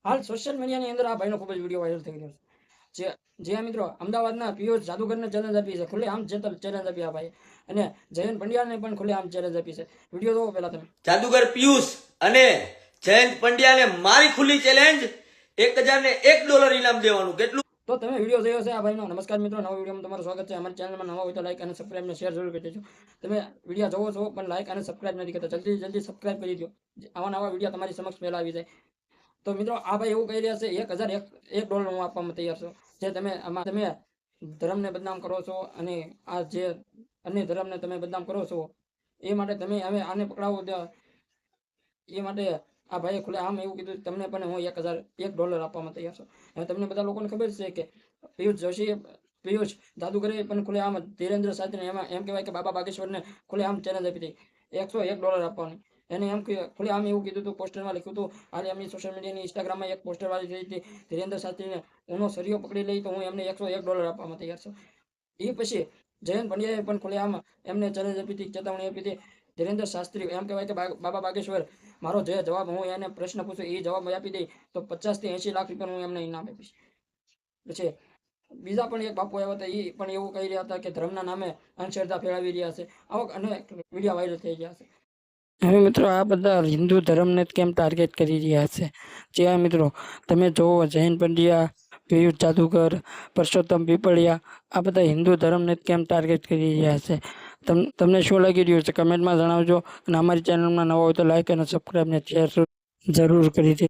હાલ સોશિયલ મીડિયાની અંદર આ ભાઈનો ખૂબ જ વિડીયો વાયરલ થઈ રહ્યો છે. જે મિત્રો અમદાવાદના પિયુષ જાદુગરને ચેલેન્જ આપી છે, ખુલ્લે આમ ચેલેન્જ આપી આ ભાઈ, અને જયંત પંડ્યાને પણ ખુલ્લે આમ ચેલેન્જ આપી છે. વિડીયો જોવો પહેલા તમે. જાદુગર પિયુષ અને જયંત પંડ્યાને મારી ખુલ્લી ચેલેન્જ, $1001 ઇનામ દેવાનું. કેટલું? તો તમે વિડીયો જોયો છે આ ભાઈનો. નમસ્કાર મિત્રો, નવા વિડીયોમાં તમારું સ્વાગત છે. અમારી ચેનલમાં નવા હોય તો લાઈક અને સબસ્ક્રાઇબ અને શેર જરૂર કરી દેજો. તમે વિડીયો જોવો છો પણ લાઈક અને સબસ્ક્રાઇબ નથી કરતા, જલ્દી સબસ્ક્રાઇબ કરી દો. આવા નવા વિડીયો તમારી સમક્ષ પહેલા આવી જાય. તો મિત્રો આ ભાઈ એવું કહી રહ્યા છે, $1001 હું આપવામાં તૈયાર છું. જે તમે ધર્મને બદનામ કરો છો અને આ જે અન્ય ધર્મને તમે બદનામ કરો છો, એ માટે તમે હવે આને પકડાવો. એ માટે આ ભાઈએ ખુલ્લે આમ એવું કીધું, તમને પણ હું $1001 આપવામાં તૈયાર છું. હવે તમને બધા લોકોને ખબર છે કે પિયુષ જાદુગરે પણ ખુલ્લે આમ ધીરેન્દ્ર શાસ્ત્રી, એમાં એમ કહેવાય કે બાબા બાગેશ્વરને ખુલ્લે આમ ચેલેન્જ આપી હતી $101 આપવાની. એને એમ ખુલ્લે આમ એવું કીધું હતું, પોસ્ટરમાં લખ્યું હતું. હાલે એમની સોશિયલ મીડિયાની ઇન્સ્ટાગ્રામમાં એક પોસ્ટર વાળી થઈ હતી, ધીરેન્દ્ર શાસ્ત્રીને ઉનો સરિયો પકડી લઈ તો હું એમને $101 આપવામાં તૈયાર છું. એ પછી જયંત પંડ્યાએ પણ ખુલ્લે આમ એમને ચેલેન્જ આપી હતી, ચેતવણી આપી હતી. ધીરેન્દ્ર શાસ્ત્રી એમ કહેવાય કે બાબા બાગેશ્વર, મારો જે જવાબ હું એને પ્રશ્ન પૂછું એ જવાબ આપી દઈ તો 50 થી 80 લાખ રૂપિયા હું એમને ઇનામ આપીશ. પછી બીજા પણ એક બાપુ આવ્યા હતા, એ પણ એવું કહી રહ્યા હતા કે ધર્મના નામે અંધશ્રદ્ધા ફેલાવી રહ્યા છે. આવા અનેક વિડીયો વાયરલ થઈ રહ્યા છે. હવે મિત્રો આ બધા હિન્દુ ધર્મને કેમ ટાર્ગેટ કરી રહ્યા છે? જે મિત્રો તમે જોવો, જયંત પંડ્યા, પિયુષ જાદુગર, પરસોત્તમ પીપળિયા, આ બધા હિન્દુ ધર્મને કેમ ટાર્ગેટ કરી રહ્યા છે? તમને શું લાગી રહ્યું છે કમેન્ટમાં જણાવજો. અને અમારી ચેનલમાં નવા હોય તો લાઈક અને સબસ્ક્રાઈબ ને શેર જરૂર કરી દે.